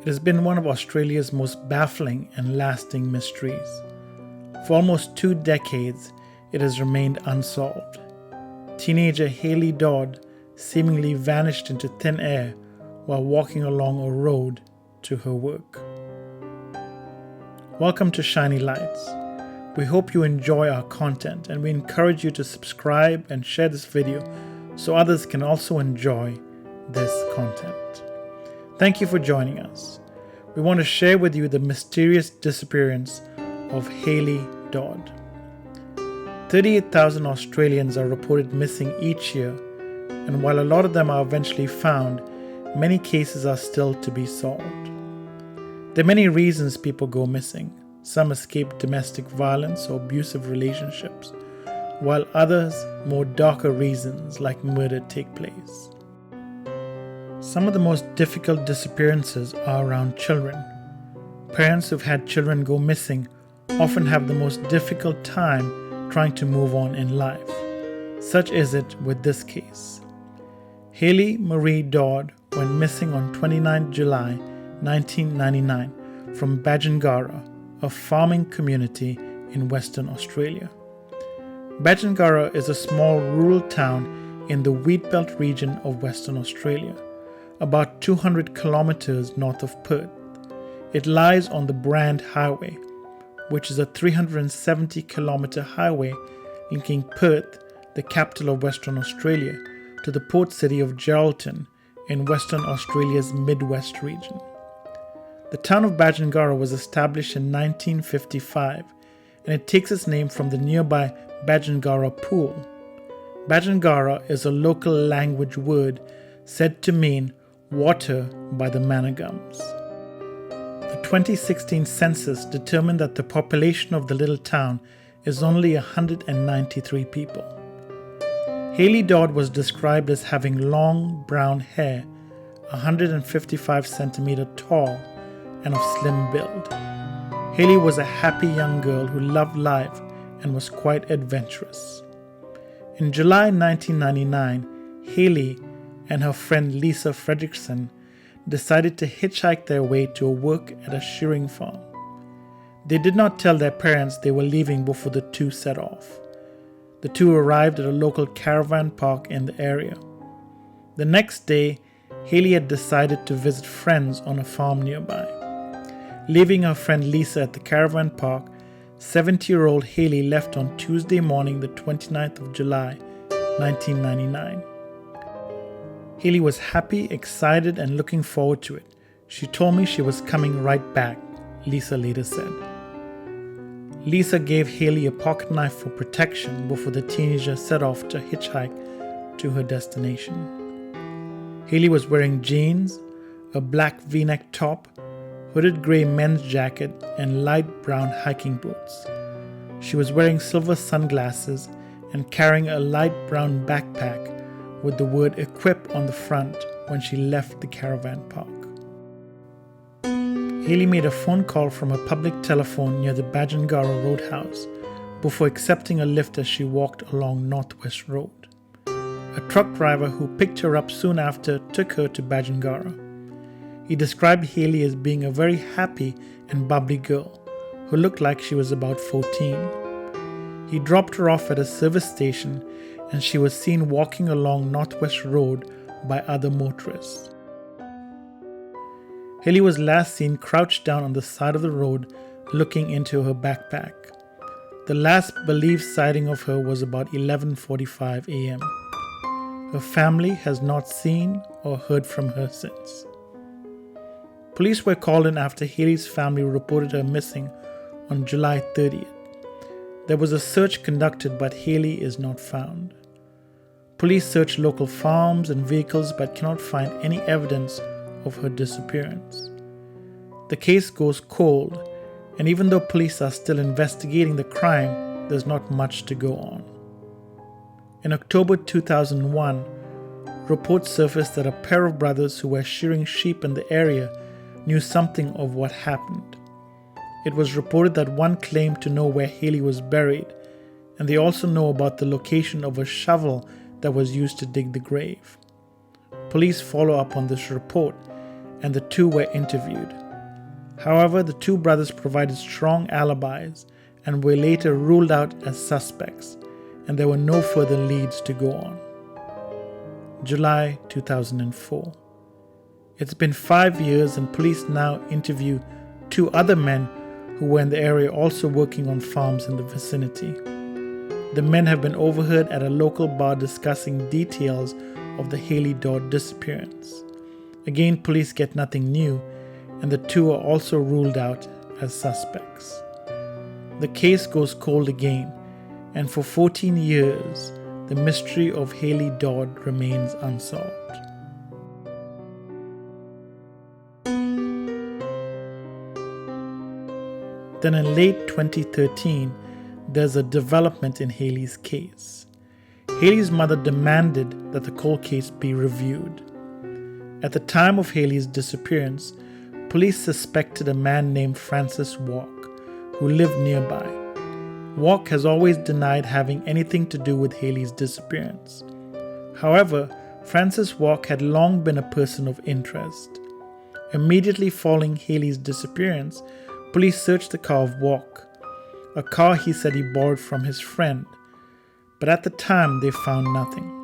It has been one of Australia's most baffling and lasting mysteries. For almost 2 decades, it has remained unsolved. Teenager Hayley Dodd seemingly vanished into thin air while walking along a road to her work. Welcome to Shiny Lights. We hope you enjoy our content, and we encourage you to subscribe and share this video so others can also enjoy this content. Thank you for joining us. We want to share with you the mysterious disappearance of Hayley Dodd. 38,000 Australians are reported missing each year, and while a lot of them are eventually found, many cases are still to be solved. There are many reasons people go missing. Some escape domestic violence or abusive relationships, while others, more darker reasons like murder, take place. Some of the most difficult disappearances are around children. Parents who've had children go missing often have the most difficult time trying to move on in life. Such is it with this case. Hayley Marie Dodd went missing on 29 July 1999 from Badgingarra, a farming community in Western Australia. Badgingarra is a small rural town in the wheatbelt region of Western Australia, about 200 kilometers north of Perth. It lies on the Brand Highway, which is a 370-kilometer highway linking Perth, the capital of Western Australia, to the port city of Geraldton in Western Australia's Midwest region. The town of Badgingarra was established in 1955, and it takes its name from the nearby Badgingarra Pool. Badgingarra is a local language word said to mean water by the Manigums. The 2016 census determined that the population of the little town is only 193 people. Hayley Dodd was described as having long brown hair, 155 centimeter tall, and of slim build. Hayley was a happy young girl who loved life and was quite adventurous. In July 1999, Hayley and her friend Lisa Fredrickson decided to hitchhike their way to work at a shearing farm. They did not tell their parents they were leaving before the two set off. The two arrived at a local caravan park in the area. The next day, Hayley had decided to visit friends on a farm nearby. Leaving her friend Lisa at the caravan park, 70-year-old Hayley left on Tuesday morning, the 29th of July, 1999. Hayley was happy, excited, and looking forward to it. She told me she was coming right back, Lisa later said. Lisa gave Hayley a pocket knife for protection before the teenager set off to hitchhike to her destination. Hayley was wearing jeans, a black V-neck top, hooded grey men's jacket, and light brown hiking boots. She was wearing silver sunglasses and carrying a light brown backpack with the word "equip" on the front when she left the caravan park. Hayley made a phone call from a public telephone near the Badgingarra Roadhouse before accepting a lift as she walked along Northwest Road. A truck driver who picked her up soon after took her to Badgingarra. He described Hayley as being a very happy and bubbly girl who looked like she was about 14. He dropped her off at a service station, and she was seen walking along Northwest Road by other motorists. Hayley was last seen crouched down on the side of the road looking into her backpack. The last believed sighting of her was about 11:45 a.m. Her family has not seen or heard from her since. Police were called in after Hayley's family reported her missing on July 30th. There was a search conducted, but Hayley is not found. Police searched local farms and vehicles but cannot find any evidence of her disappearance. The case goes cold, and even though police are still investigating the crime, there's not much to go on. In October 2001, reports surfaced that a pair of brothers who were shearing sheep in the area knew something of what happened. It was reported that one claimed to know where Hayley was buried, and they also know about the location of a shovel that was used to dig the grave. Police follow up on this report and the two were interviewed. However, the two brothers provided strong alibis and were later ruled out as suspects, and there were no further leads to go on. July 2004. It's been 5 years and police now interview 2 other men who were in the area also working on farms in the vicinity. The men have been overheard at a local bar discussing details of the Hayley Dodd disappearance. Again, police get nothing new, and the 2 are also ruled out as suspects. The case goes cold again, and for 14 years, the mystery of Hayley Dodd remains unsolved. Then in late 2013, there's a development in Hayley's case. Hayley's mother demanded that the cold case be reviewed. At the time of Hayley's disappearance, police suspected a man named Francis Walk, who lived nearby. Walk has always denied having anything to do with Hayley's disappearance. However, Francis Walk had long been a person of interest. Immediately following Hayley's disappearance, police searched the car of Walk, a car he said he borrowed from his friend. But at the time, they found nothing.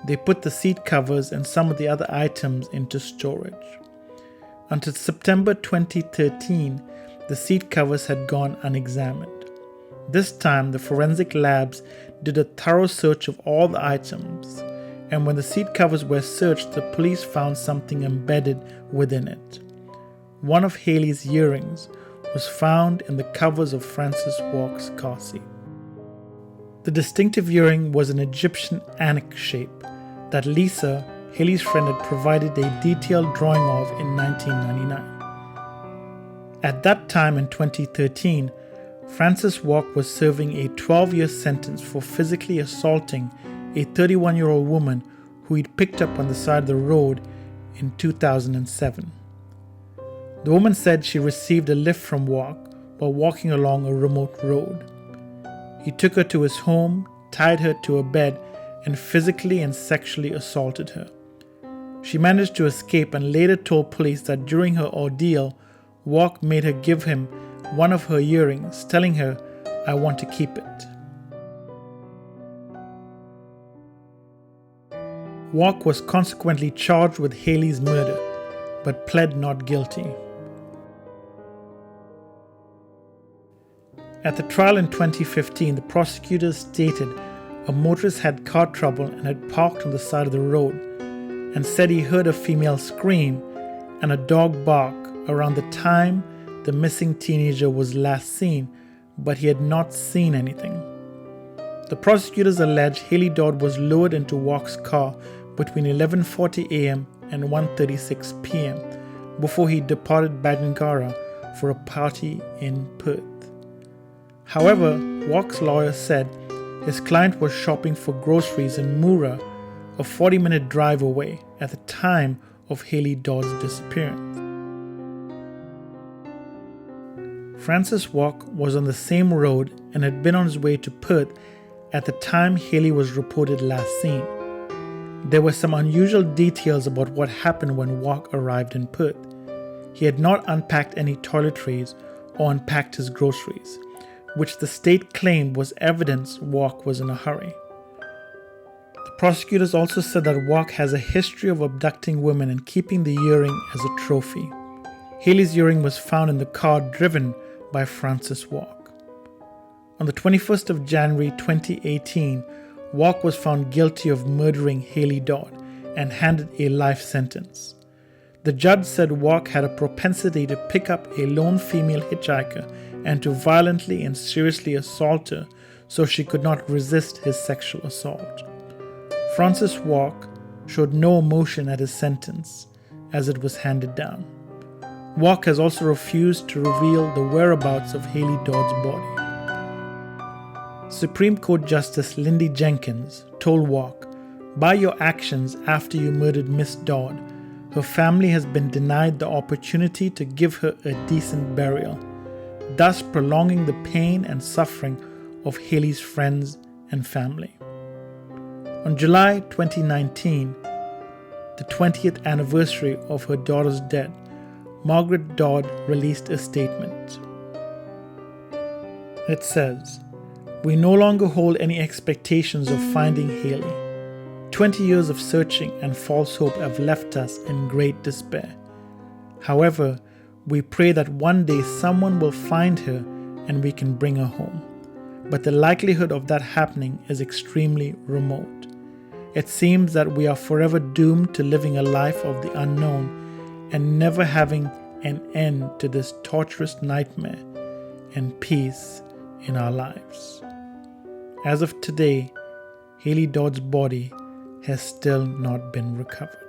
They put the seat covers and some of the other items into storage. Until September 2013, the seat covers had gone unexamined. This time, the forensic labs did a thorough search of all the items, and when the seat covers were searched, the police found something embedded within it. One of Hayley's earrings was found in the covers of Francis Walk's car seat. The distinctive earring was an Egyptian ankh shape that Lisa, Hayley's friend, had provided a detailed drawing of in 1999. At that time in 2013, Francis Walk was serving a 12-year sentence for physically assaulting a 31-year-old woman who he'd picked up on the side of the road in 2007. The woman said she received a lift from Walk while walking along a remote road. He took her to his home, tied her to a bed, and physically and sexually assaulted her. She managed to escape and later told police that during her ordeal, Walk made her give him one of her earrings, telling her, "I want to keep it." Walk was consequently charged with Hayley's murder, but pled not guilty. At the trial in 2015, the prosecutors stated a motorist had car trouble and had parked on the side of the road, and said he heard a female scream and a dog bark around the time the missing teenager was last seen, but he had not seen anything. The prosecutors allege Hayley Dodd was lured into Walk's car between 11:40 a.m. and 1:36 p.m. before he departed Badingara for a party in Perth. However, Walk's lawyer said his client was shopping for groceries in Moora, a 40-minute drive away, at the time of Hayley Dodd's disappearance. Francis Walk was on the same road and had been on his way to Perth at the time Hayley was reported last seen. There were some unusual details about what happened when Walk arrived in Perth. He had not unpacked any toiletries or unpacked his groceries, which the state claimed was evidence Walk was in a hurry. The prosecutors also said that Walk has a history of abducting women and keeping the earring as a trophy. Hayley's earring was found in the car driven by Francis Walk. On the 21st of January 2018, Walk was found guilty of murdering Hayley Dodd and handed a life sentence. The judge said Walk had a propensity to pick up a lone female hitchhiker and to violently and seriously assault her so she could not resist his sexual assault. Francis Walk showed no emotion at his sentence as it was handed down. Walk has also refused to reveal the whereabouts of Hayley Dodd's body. Supreme Court Justice Lindy Jenkins told Walk, "By your actions after you murdered Miss Dodd, her family has been denied the opportunity to give her a decent burial, thus prolonging the pain and suffering of Hayley's friends and family." On July 2019, the 20th anniversary of her daughter's death, Margaret Dodd released a statement. It says, "We no longer hold any expectations of finding Hayley. 20 years of searching and false hope have left us in great despair. However, we pray that one day someone will find her and we can bring her home. But the likelihood of that happening is extremely remote. It seems that we are forever doomed to living a life of the unknown and never having an end to this torturous nightmare and peace in our lives." As of today, Hayley Dodd's body has still not been recovered.